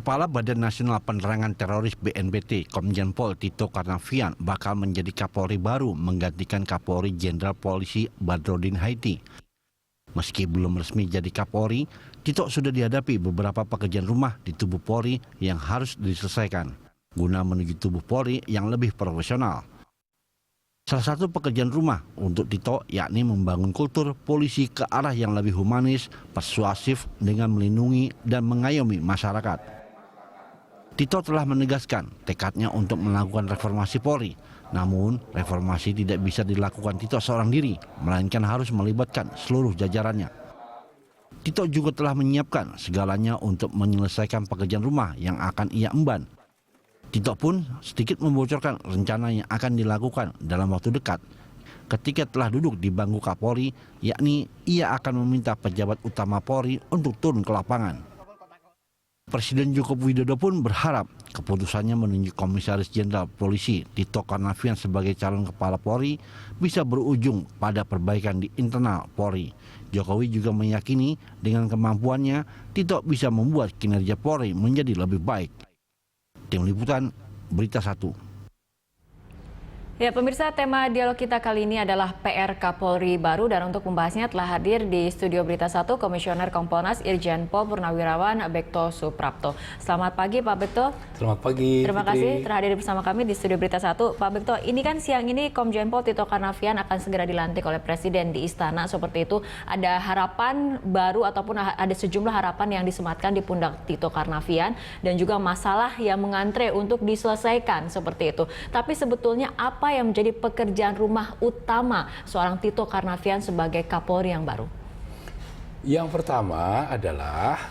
Kepala Badan Nasional Penerangan Teroris BNPT, Komjen Pol Tito Karnavian bakal menjadi Kapolri baru menggantikan Kapolri Jenderal Polisi Badrodin Haiti. Meski belum resmi jadi Kapolri, Tito sudah dihadapi beberapa pekerjaan rumah di tubuh Polri yang harus diselesaikan guna menuju tubuh Polri yang lebih profesional. Salah satu pekerjaan rumah untuk Tito yakni membangun kultur polisi ke arah yang lebih humanis, persuasif dengan melindungi dan mengayomi masyarakat. Tito telah menegaskan tekadnya untuk melakukan reformasi Polri. Namun, reformasi tidak bisa dilakukan Tito seorang diri, melainkan harus melibatkan seluruh jajarannya. Tito juga telah menyiapkan segalanya untuk menyelesaikan pekerjaan rumah yang akan ia emban. Tito pun sedikit membocorkan rencana yang akan dilakukan dalam waktu dekat. Ketika telah duduk di bangku Kapolri, yakni ia akan meminta pejabat utama Polri untuk turun ke lapangan. Presiden Joko Widodo pun berharap keputusannya menunjuk Komisaris Jenderal Polisi Tito Karnavian sebagai calon kepala Polri bisa berujung pada perbaikan di internal Polri. Jokowi juga meyakini dengan kemampuannya Tito bisa membuat kinerja Polri menjadi lebih baik. Tim Liputan, Berita 1. Ya, pemirsa, tema dialog kita kali ini adalah PR Kapolri baru, dan untuk membahasnya telah hadir di studio Berita 1 Komisioner Kompolnas Irjen Pol Purnawirawan Bekto Suprapto. Selamat pagi Pak Bekto. Selamat pagi. Terima kasih telah hadir bersama kami di studio Berita 1. Pak Bekto, ini kan siang ini Komjen Pol Tito Karnavian akan segera dilantik oleh Presiden di Istana. Seperti itu, ada harapan baru ataupun ada sejumlah harapan yang disematkan di pundak Tito Karnavian dan juga masalah yang mengantre untuk diselesaikan seperti itu. Tapi sebetulnya apa yang menjadi pekerjaan rumah utama seorang Tito Karnavian sebagai Kapolri yang baru? Yang pertama adalah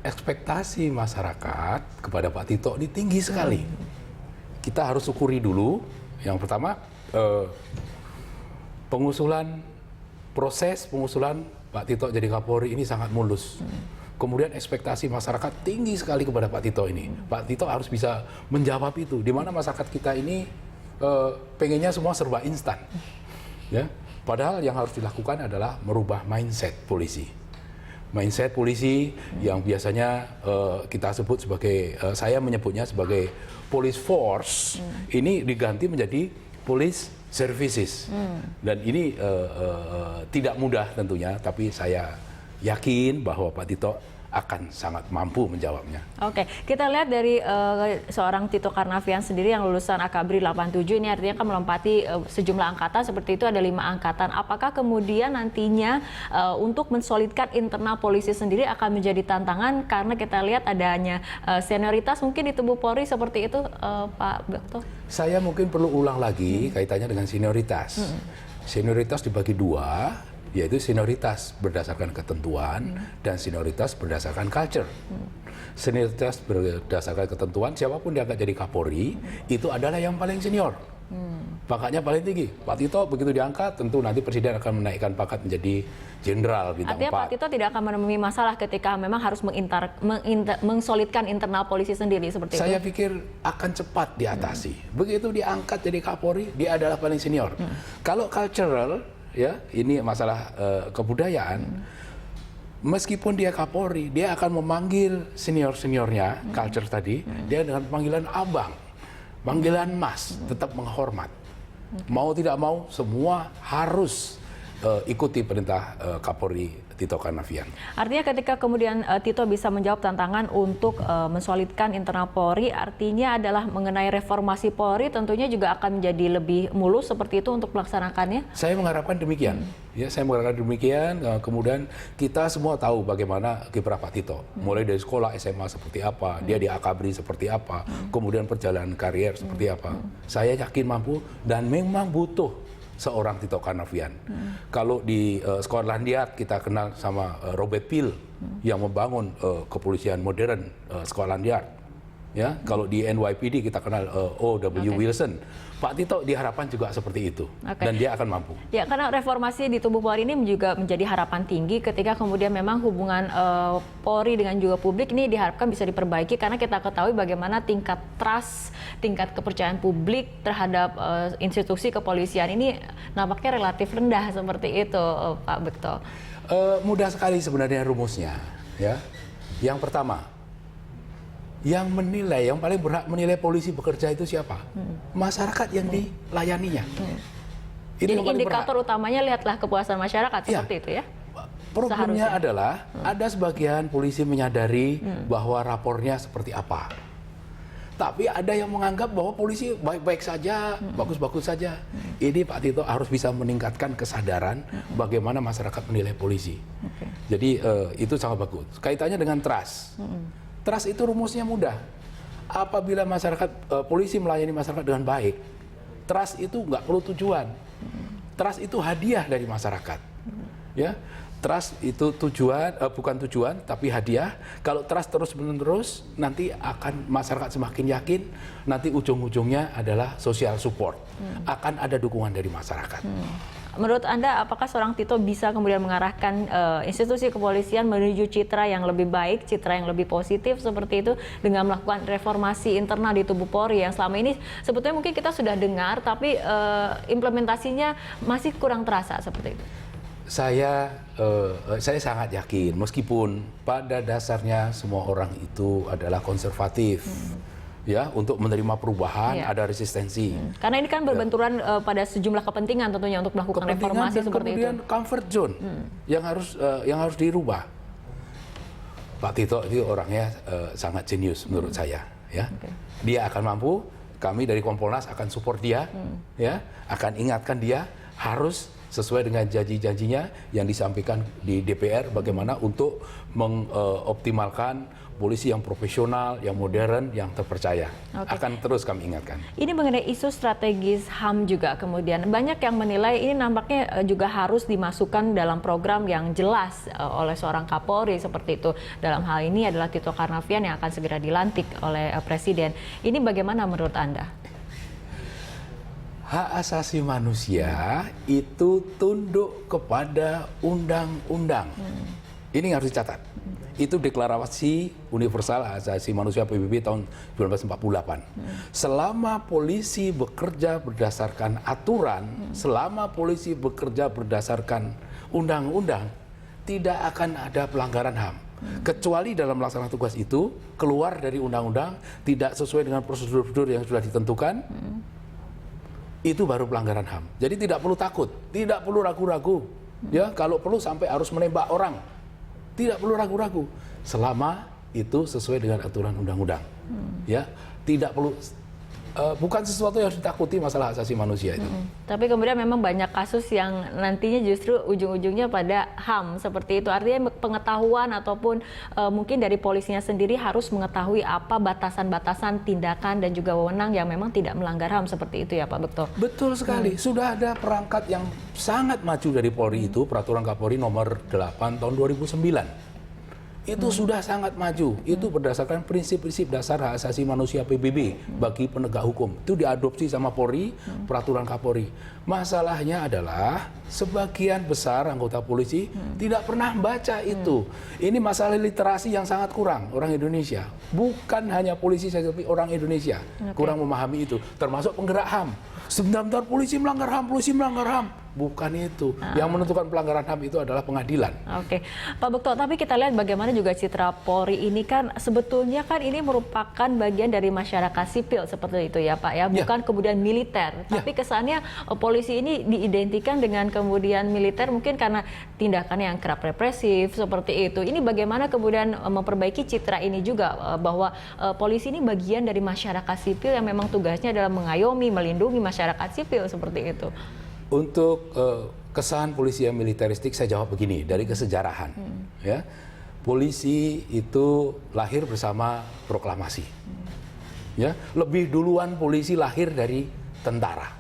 ekspektasi masyarakat kepada Pak Tito ini tinggi sekali. Kita harus syukuri dulu. Yang pertama, proses pengusulan Pak Tito jadi Kapolri ini sangat mulus. Kemudian ekspektasi masyarakat tinggi sekali kepada Pak Tito ini. Pak Tito harus bisa menjawab itu. Di mana masyarakat kita ini pengennya semua serba instan. Ya. Padahal yang harus dilakukan adalah merubah mindset polisi. Mindset polisi yang biasanya kita sebut sebagai, saya menyebutnya sebagai police force, ini diganti menjadi police services. Dan ini tidak mudah tentunya, tapi saya yakin bahwa Pak Tito akan sangat mampu menjawabnya. Oke, kita lihat dari seorang Tito Karnavian sendiri yang lulusan Akabri 87, ini artinya kan melompati sejumlah angkatan, seperti itu ada 5 angkatan. Apakah kemudian nantinya untuk mensolidkan internal polisi sendiri akan menjadi tantangan karena kita lihat adanya senioritas mungkin di tubuh Polri seperti itu, Pak Bekto? Saya mungkin perlu ulang lagi kaitannya dengan senioritas. Senioritas dibagi 2. Yaitu senioritas berdasarkan ketentuan dan senioritas berdasarkan culture. Senioritas berdasarkan ketentuan, siapapun diangkat jadi Kapolri, itu adalah yang paling senior. Pangkatnya paling tinggi. Pak Tito begitu diangkat, tentu nanti Presiden akan menaikkan pangkat menjadi Jenderal bintang 4. Artinya Pak Tito tidak akan menemui masalah ketika memang harus mengsolidkan internal polisi sendiri seperti itu? Saya pikir akan cepat diatasi. Begitu diangkat jadi Kapolri, dia adalah paling senior. Kalau cultural, ya, ini masalah kebudayaan. Meskipun dia Kapolri, dia akan memanggil senior-seniornya, culture tadi, dia dengan panggilan abang, panggilan mas, tetap menghormat. Mau tidak mau, semua harus ikuti perintah Kapolri Tito Karnavian. Artinya ketika kemudian Tito bisa menjawab tantangan untuk mensolidkan internal Polri, artinya adalah mengenai reformasi Polri tentunya juga akan menjadi lebih mulus seperti itu untuk melaksanakannya? Saya mengharapkan demikian. Ya, saya mengharapkan demikian. Kemudian kita semua tahu bagaimana kiprah Pak Tito. Mulai dari sekolah SMA seperti apa, dia di Akabri seperti apa, kemudian perjalanan karier seperti apa. Saya yakin mampu dan memang butuh seorang Tito Karnavian. Kalau di Skotlandia kita kenal sama Robert Peel yang membangun kepolisian modern Skotlandia. Ya, kalau di NYPD kita kenal O.W. Wilson. Pak Tito diharapkan juga seperti itu, dan dia akan mampu. Ya, karena reformasi di tubuh Polri ini juga menjadi harapan tinggi ketika kemudian memang hubungan Polri dengan juga publik ini diharapkan bisa diperbaiki, karena kita ketahui bagaimana tingkat trust, tingkat kepercayaan publik terhadap institusi kepolisian ini nampaknya relatif rendah seperti itu, Pak Bekto. Mudah sekali sebenarnya rumusnya. Ya, yang pertama, Yang menilai, yang paling berhak menilai polisi bekerja itu siapa? Masyarakat yang dilayaninya. Jadi yang paling indikator berhak. utamanya lihatlah kepuasan masyarakat seperti itu ya. Problemnya Seharusnya. adalah ada sebagian polisi menyadari bahwa rapornya seperti apa. Tapi ada yang menganggap bahwa polisi baik-baik saja, bagus-bagus saja. Ini Pak Tito harus bisa meningkatkan kesadaran bagaimana masyarakat menilai polisi. Jadi itu sangat bagus. Kaitannya dengan trust. Trust itu rumusnya mudah. Apabila polisi melayani masyarakat dengan baik, trust itu nggak perlu tujuan. Trust itu hadiah dari masyarakat. Ya, trust itu bukan tujuan tapi hadiah. Kalau trust terus-menerus, nanti akan masyarakat semakin yakin. Nanti ujung-ujungnya adalah social support. Akan ada dukungan dari masyarakat. Menurut Anda, apakah seorang Tito bisa kemudian mengarahkan institusi kepolisian menuju citra yang lebih baik, citra yang lebih positif seperti itu dengan melakukan reformasi internal di tubuh Polri yang selama ini sebetulnya mungkin kita sudah dengar, tapi implementasinya masih kurang terasa seperti itu? Saya sangat yakin, meskipun pada dasarnya semua orang itu adalah konservatif. Ya, untuk menerima perubahan ada resistensi. Karena ini kan berbenturan pada sejumlah kepentingan tentunya untuk melakukan reformasi dan seperti kemudian itu. comfort zone yang harus dirubah. Pak Tito itu orangnya sangat jenius menurut saya. Ya, dia akan mampu. Kami dari Kompolnas akan support dia, ya, akan ingatkan dia harus sesuai dengan janji-janjinya yang disampaikan di DPR bagaimana untuk mengoptimalkan polisi yang profesional, yang modern, yang terpercaya. Akan terus kami ingatkan. Ini mengenai isu strategis HAM juga kemudian. Banyak yang menilai ini nampaknya juga harus dimasukkan dalam program yang jelas oleh seorang Kapolri seperti itu. Dalam hal ini adalah Tito Karnavian yang akan segera dilantik oleh Presiden. Ini bagaimana menurut Anda? Hak asasi manusia itu tunduk kepada undang-undang. Ini harus dicatat. Itu deklarasi universal hak asasi manusia PBB tahun 1948. Selama polisi bekerja berdasarkan aturan, selama polisi bekerja berdasarkan undang-undang, tidak akan ada pelanggaran HAM. Kecuali dalam melaksanakan tugas itu, keluar dari undang-undang, tidak sesuai dengan prosedur-prosedur yang sudah ditentukan, itu baru pelanggaran HAM. Jadi tidak perlu takut, tidak perlu ragu-ragu. Ya, kalau perlu sampai harus menembak orang. Tidak perlu ragu-ragu selama itu sesuai dengan aturan undang-undang. Ya, tidak perlu bukan sesuatu yang harus ditakuti masalah hak asasi manusia itu. Tapi kemudian memang banyak kasus yang nantinya justru ujung-ujungnya pada HAM seperti itu. Artinya pengetahuan ataupun mungkin dari polisinya sendiri harus mengetahui apa batasan-batasan tindakan dan juga wewenang yang memang tidak melanggar HAM seperti itu ya Pak Bekto. Betul sekali. Sudah ada perangkat yang sangat maju dari Polri itu, Peraturan Kapolri nomor 8 tahun 2009. Itu sudah sangat maju. Itu berdasarkan prinsip-prinsip dasar hak asasi manusia PBB bagi penegak hukum. Itu diadopsi sama Polri, Peraturan Kapolri. Masalahnya adalah sebagian besar anggota polisi tidak pernah baca itu. Ini masalah literasi yang sangat kurang orang Indonesia. Bukan hanya polisi saja, tapi orang Indonesia kurang memahami itu. Termasuk penggerak HAM. Sebentar polisi melanggar HAM, polisi melanggar HAM. Bukan itu. Yang menentukan pelanggaran HAM itu adalah pengadilan. Oke, Pak Bekto, tapi kita lihat bagaimana juga citra Polri ini kan sebetulnya kan ini merupakan bagian dari masyarakat sipil seperti itu ya Pak ya, bukan kemudian militer. Tapi kesannya polisi ini diidentikan dengan kemudian militer mungkin karena tindakannya yang kerap represif seperti itu. Ini bagaimana kemudian memperbaiki citra ini juga bahwa polisi ini bagian dari masyarakat sipil yang memang tugasnya adalah mengayomi, melindungi masyarakat sipil seperti itu. Untuk kesan polisi yang militeristik saya jawab begini, dari kesejarahan. Ya, polisi itu lahir bersama proklamasi. Ya, lebih duluan polisi lahir dari tentara.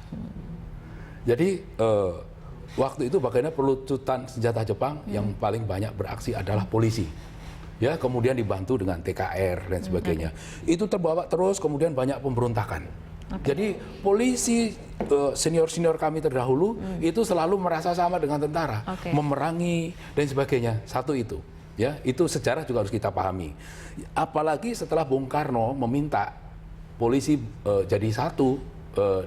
Jadi waktu itu bagaimana pelucutan senjata Jepang yang paling banyak beraksi adalah polisi. Ya, kemudian dibantu dengan TKR dan sebagainya. Itu terbawa terus, kemudian banyak pemberontakan. Jadi polisi senior-senior kami terdahulu itu selalu merasa sama dengan tentara, memerangi dan sebagainya. Satu itu, ya itu sejarah juga harus kita pahami. Apalagi setelah Bung Karno meminta polisi jadi satu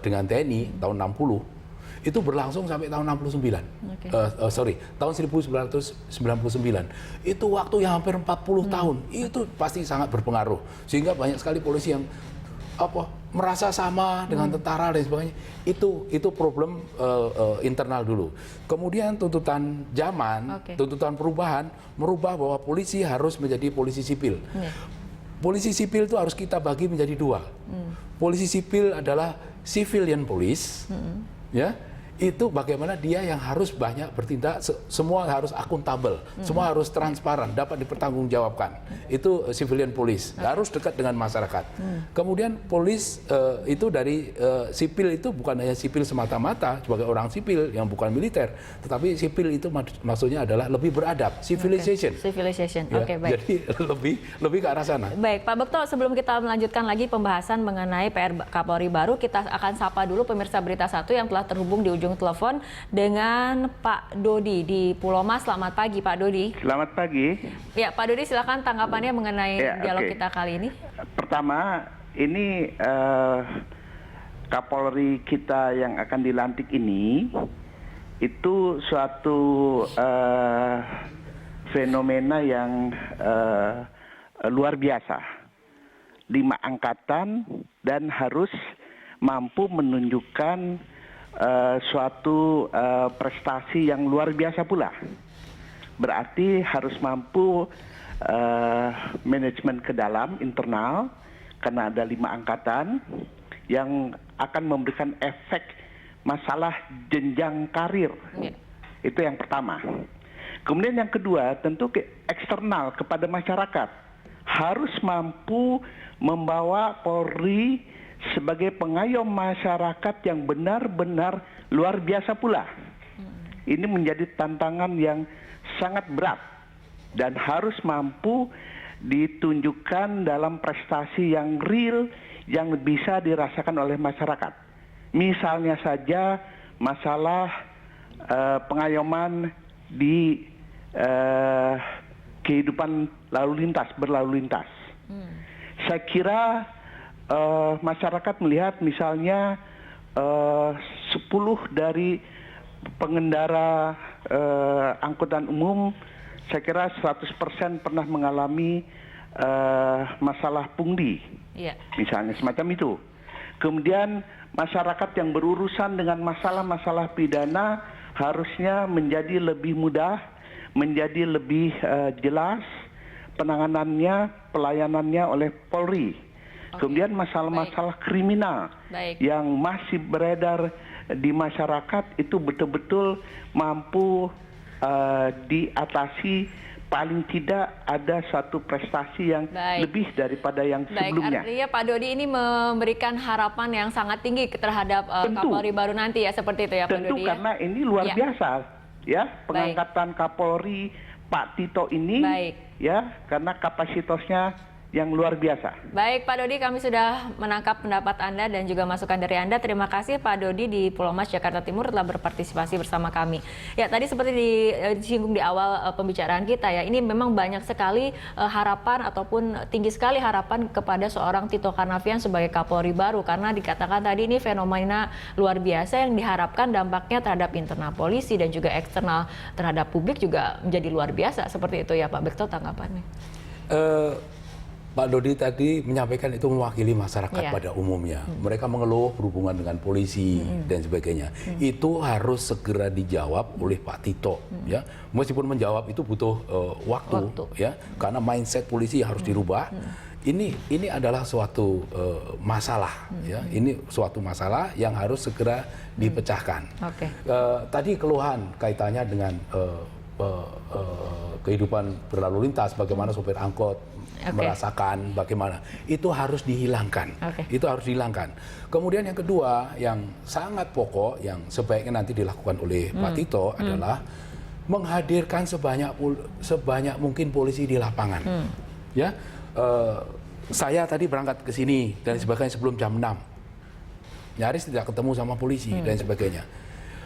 dengan TNI tahun 60, itu berlangsung sampai tahun 69. Tahun 1999. Itu waktu yang hampir 40 tahun. Itu pasti sangat berpengaruh. Sehingga banyak sekali polisi yang merasa sama dengan tentara dan sebagainya. Itu problem internal dulu. Kemudian tuntutan zaman, tuntutan perubahan merubah bahwa polisi harus menjadi polisi sipil. Polisi sipil itu harus kita bagi menjadi dua. Polisi sipil adalah civilian police, ya. Itu bagaimana dia yang harus banyak bertindak, semua harus akuntabel, semua harus transparan, dapat dipertanggungjawabkan. Itu civilian police, harus dekat dengan masyarakat. Kemudian polis itu dari sipil itu bukan hanya sipil semata-mata sebagai orang sipil yang bukan militer, tetapi sipil itu maksudnya adalah lebih beradab, civilization. Civilization, Ya, baik. jadi lebih ke arah sana. Baik, Pak Bekto, sebelum kita melanjutkan lagi pembahasan mengenai PR Kapolri baru, kita akan sapa dulu pemirsa Berita Satu yang telah terhubung di ujung telepon dengan Pak Dodi di Pulau Mas. Selamat pagi, Pak Dodi. Selamat pagi. Ya, Pak Dodi, silakan tanggapannya mengenai dialog kita kali ini. Pertama, ini Kapolri kita yang akan dilantik ini itu suatu fenomena yang luar biasa. 5 angkatan dan harus mampu menunjukkan suatu prestasi yang luar biasa pula. Berarti harus mampu manajemen ke dalam, internal, karena ada 5 angkatan yang akan memberikan efek masalah jenjang karir. Itu yang pertama. Kemudian yang kedua, tentu eksternal kepada masyarakat. Harus mampu membawa Polri sebagai pengayom masyarakat yang benar-benar luar biasa pula. Ini menjadi tantangan yang sangat berat dan harus mampu ditunjukkan dalam prestasi yang real yang bisa dirasakan oleh masyarakat. Misalnya saja masalah pengayoman di kehidupan berlalu lintas. Saya kira masyarakat melihat misalnya 10 dari pengendara angkutan umum, saya kira 100% pernah mengalami masalah pungli, misalnya semacam itu. Kemudian masyarakat yang berurusan dengan masalah-masalah pidana harusnya menjadi lebih mudah, menjadi lebih jelas penanganannya, pelayanannya oleh Polri. Kemudian masalah-masalah kriminal yang masih beredar di masyarakat itu betul-betul mampu diatasi, paling tidak ada satu prestasi yang lebih daripada yang sebelumnya. Artinya Pak Dodi ini memberikan harapan yang sangat tinggi terhadap Kapolri baru nanti ya, seperti itu ya Pak Dodi. Tentu, karena ini luar biasa ya, pengangkatan Kapolri Pak Tito ini ya, karena kapasitasnya yang luar biasa. Baik Pak Dodi, kami sudah menangkap pendapat Anda dan juga masukan dari Anda. Terima kasih Pak Dodi di Pulau Mas, Jakarta Timur telah berpartisipasi bersama kami. Ya, tadi seperti disinggung di awal pembicaraan kita ya, ini memang banyak sekali harapan ataupun tinggi sekali harapan kepada seorang Tito Karnavian sebagai Kapolri baru, karena dikatakan tadi ini fenomena luar biasa yang diharapkan dampaknya terhadap internal polisi dan juga eksternal terhadap publik juga menjadi luar biasa. Seperti itu ya Pak Bekto, tanggapannya. Pak Dodi tadi menyampaikan itu mewakili masyarakat pada umumnya. Mereka mengeluh berhubungan dengan polisi dan sebagainya. Itu harus segera dijawab oleh Pak Tito. Ya, meskipun menjawab itu butuh waktu, ya, karena mindset polisi harus dirubah. Ini adalah suatu masalah, ya. Ini suatu masalah yang harus segera dipecahkan. Tadi keluhan kaitannya dengan kehidupan berlalu lintas, bagaimana sopir angkot merasakan, bagaimana itu harus dihilangkan. Itu harus dihilangkan. Kemudian yang kedua yang sangat pokok yang sebaiknya nanti dilakukan oleh Pak Tito adalah menghadirkan sebanyak mungkin polisi di lapangan. Ya, saya tadi berangkat ke sini dan sebagainya sebelum jam 6. Nyaris tidak ketemu sama polisi dan sebagainya.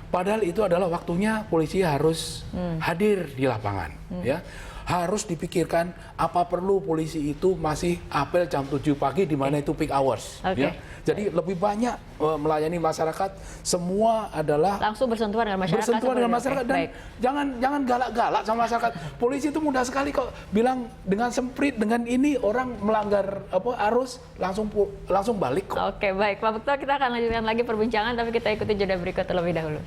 Padahal itu adalah waktunya polisi harus hadir di lapangan, ya. harus dipikirkan apa perlu polisi itu masih apel jam 7 pagi di mana itu peak hours. Ya. Jadi lebih banyak melayani masyarakat, semua adalah langsung bersentuhan dengan masyarakat. Bersentuhan dengan masyarakat dan jangan galak-galak sama masyarakat. Polisi itu mudah sekali kok bilang dengan semprit, dengan ini orang melanggar arus langsung balik kok. Oke, baik Pak Bekto, kita akan lanjutkan lagi perbincangan tapi kita ikuti jeda berikut terlebih dahulu.